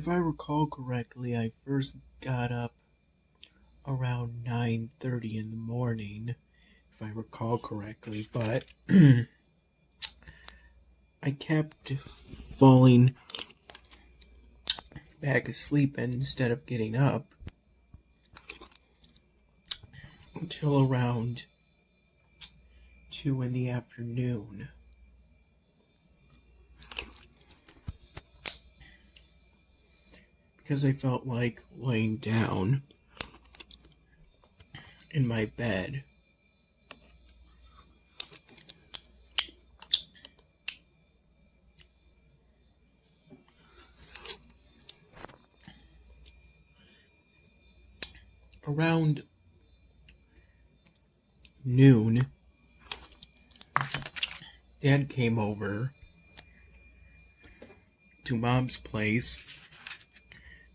if I recall correctly, I first got up around 9:30 in the morning, if I recall correctly, but I kept falling back asleep instead of getting up until around 2 in the afternoon. Because I felt like laying down in my bed. Around noon, Dad came over to Mom's place.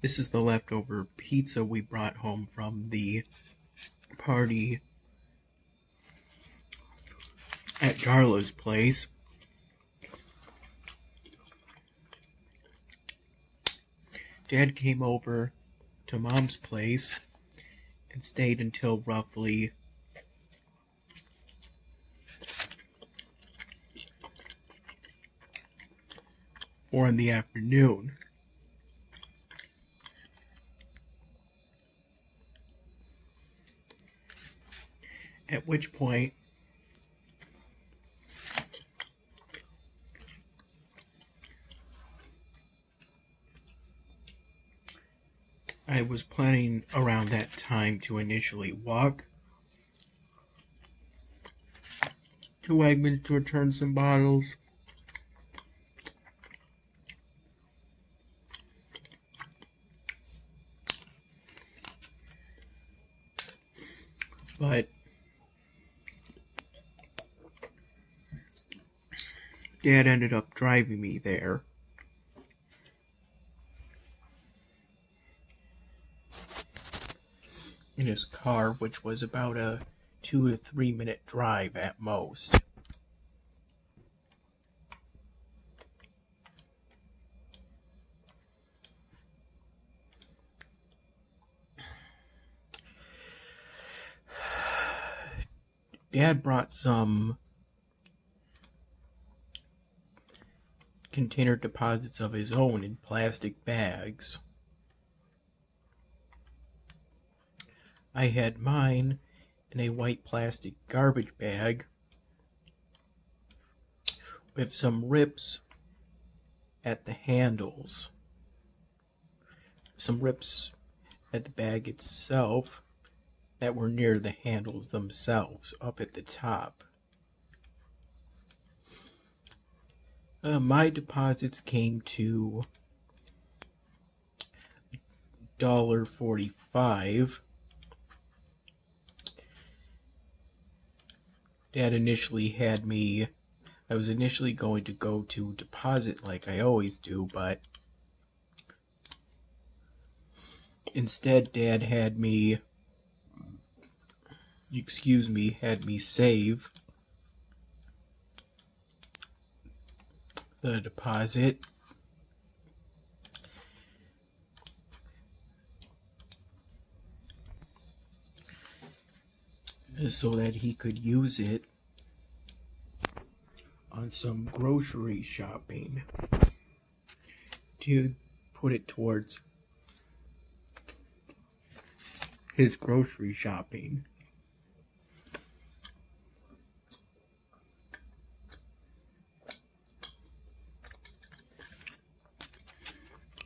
This is the leftover pizza we brought home from the party at Darla's place. Dad came over to Mom's place and stayed until roughly 4 in the afternoon. At which point, I was planning around that time to initially walk to Wegmans to return some bottles. But Dad ended up driving me there. In his car, which was about a 2 to 3 minute drive at most. Dad brought some container deposits of his own in plastic bags. I had mine in a white plastic garbage bag with some rips at the handles. Some rips at the bag itself that were near the handles themselves, up at the top. My deposits came to $1.45. Dad initially had me, I was initially going to go to deposit like I always do, but instead Dad had me save the deposit so that he could use it on some grocery shopping, to put it towards his grocery shopping.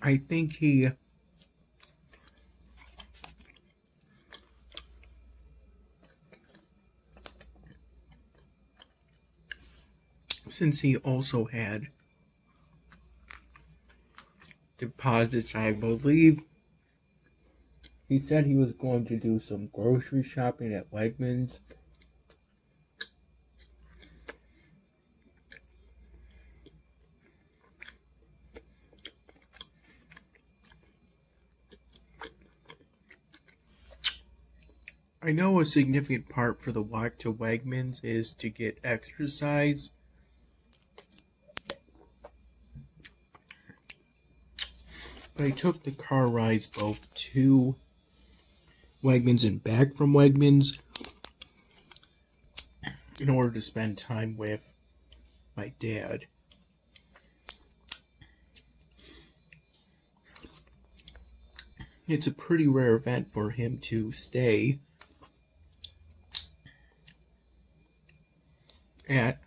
I think since he also had deposits, I believe he said he was going to do some grocery shopping at Wegmans. I know a significant part for the walk to Wegmans is to get exercise. I took the car rides both to Wegmans and back from Wegmans in order to spend time with my dad. It's a pretty rare event for him to stay at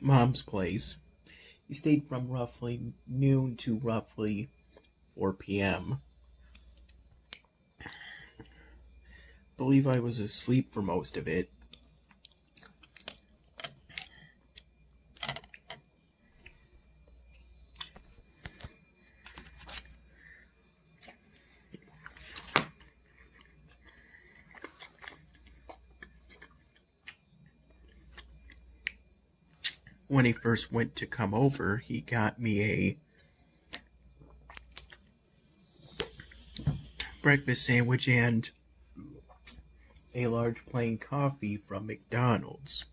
Mom's place. He stayed from roughly noon to roughly 4 p.m. Believe I was asleep for most of it. When he first went to come over, he got me a breakfast sandwich and a large plain coffee from McDonald's.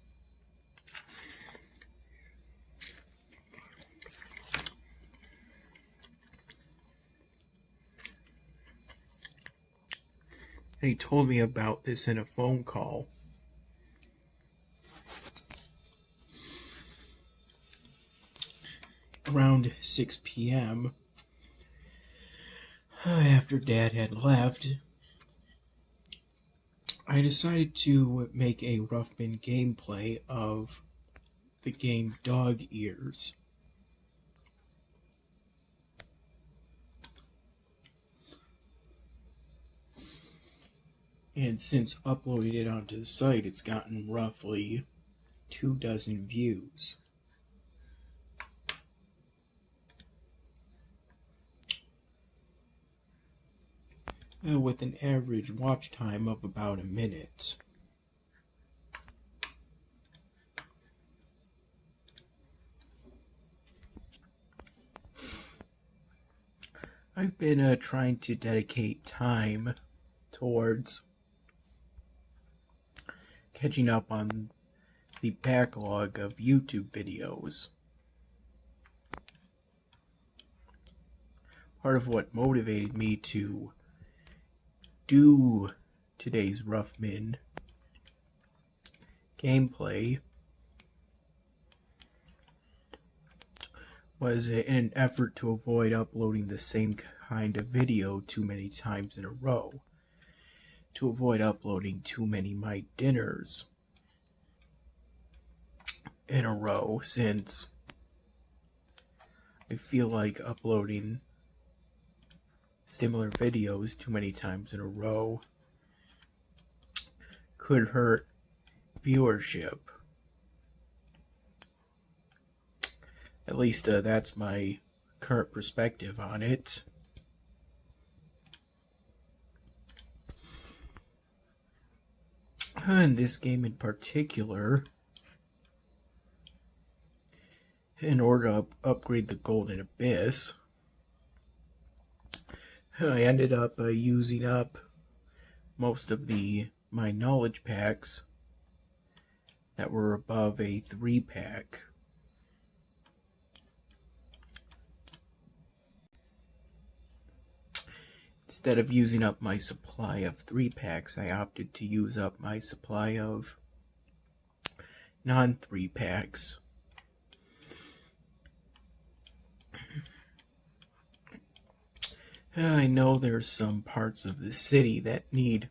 And he told me about this in a phone call. Around 6 p.m., after Dad had left, I decided to make a Ruffman gameplay of the game Dog Ears. And since uploading it onto the site, it's gotten roughly 24 views. With an average watch time of about a minute. I've been trying to dedicate time towards catching up on the backlog of YouTube videos. Part of what motivated me to do today's Ruffman gameplay was in an effort to avoid uploading the same kind of video too many times in a row. To avoid uploading too many My Dinners in a row, since I feel like uploading similar videos too many times in a row could hurt viewership. At least that's my current perspective on it. In this game in particular, in order to upgrade the Golden Abyss, I ended up using up most of my knowledge packs that were above a 3-pack. Instead of using up my supply of 3-packs, I opted to use up my supply of non-3-packs. I know there's some parts of the city that need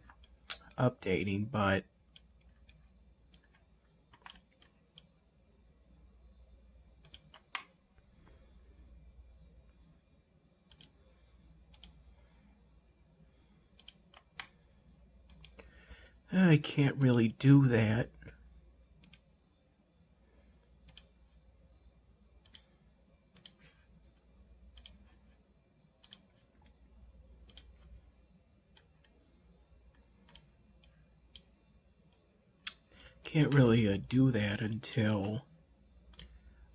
updating, but I can't really do that. Can't really do that until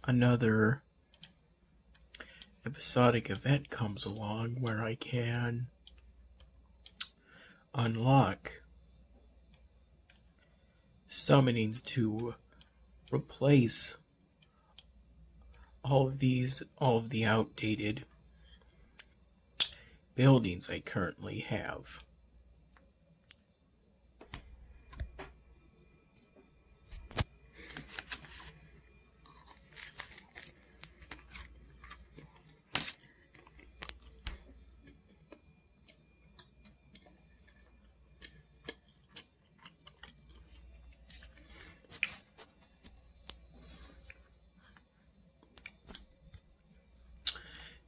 another episodic event comes along where I can unlock summonings to replace all of the outdated buildings I currently have.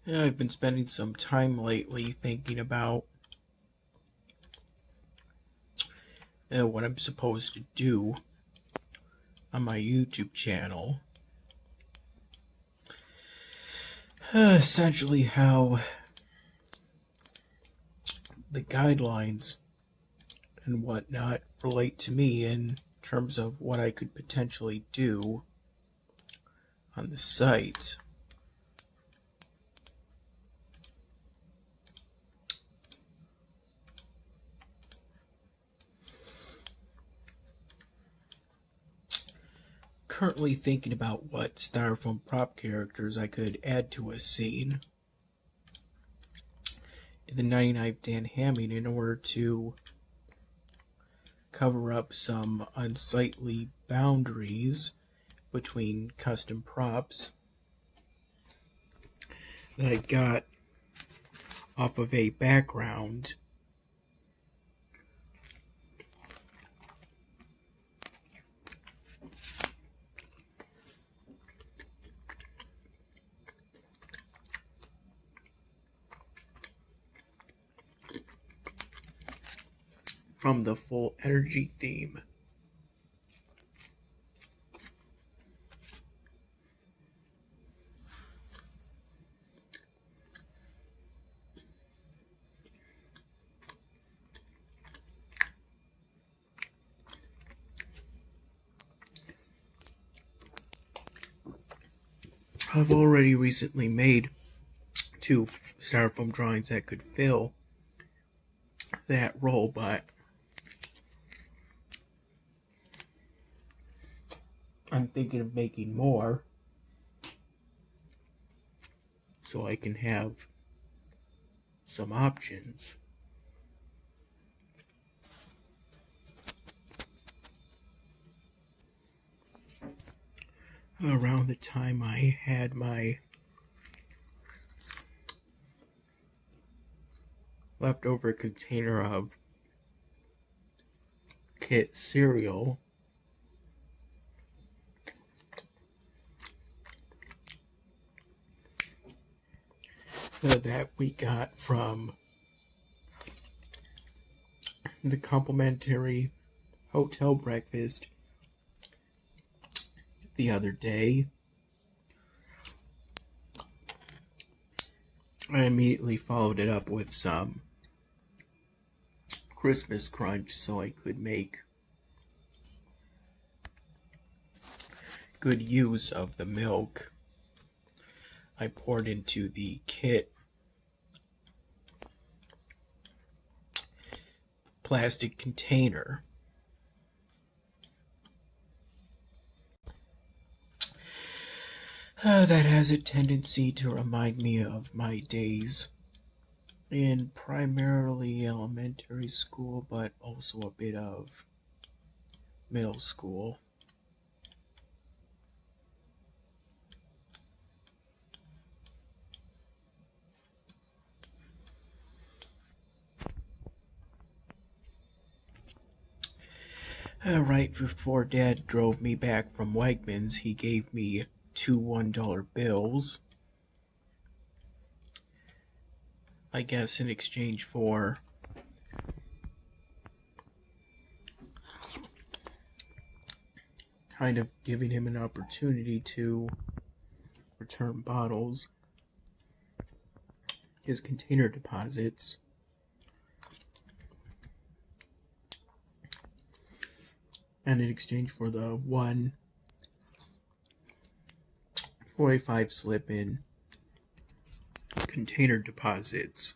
I've been spending some time lately thinking about what I'm supposed to do on my YouTube channel. Essentially, how the guidelines and whatnot relate to me in terms of what I could potentially do on the site. Currently thinking about what styrofoam prop characters I could add to a scene in the 99 Dan Hamming in order to cover up some unsightly boundaries between custom props that I got off of a background from the Full Energy theme. I've already recently made 2 styrofoam drawings that could fill that role, but I'm thinking of making more so I can have some options. Around the time I had my leftover container of Kit cereal, that we got from the complimentary hotel breakfast the other day, I immediately followed it up with some Christmas Crunch so I could make good use of the milk I poured into the Kit plastic container. That has a tendency to remind me of my days in primarily elementary school, but also a bit of middle school. Right before Dad drove me back from Wegmans, he gave me 2 $1 bills, I guess in exchange for kind of giving him an opportunity to return bottles, his container deposits. And in exchange for the 1.45 slip in container deposits.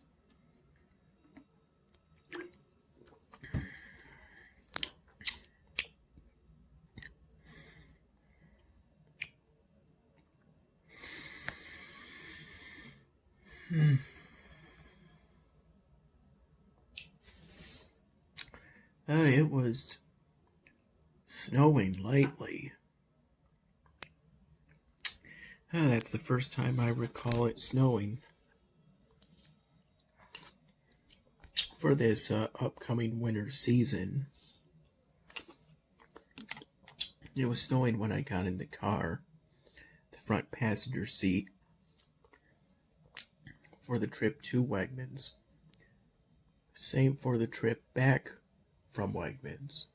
It was snowing lightly. That's the first time I recall it snowing for this upcoming winter season. It was snowing when I got in the car, the front passenger seat, for the trip to Wegmans. Same for the trip back from Wegmans.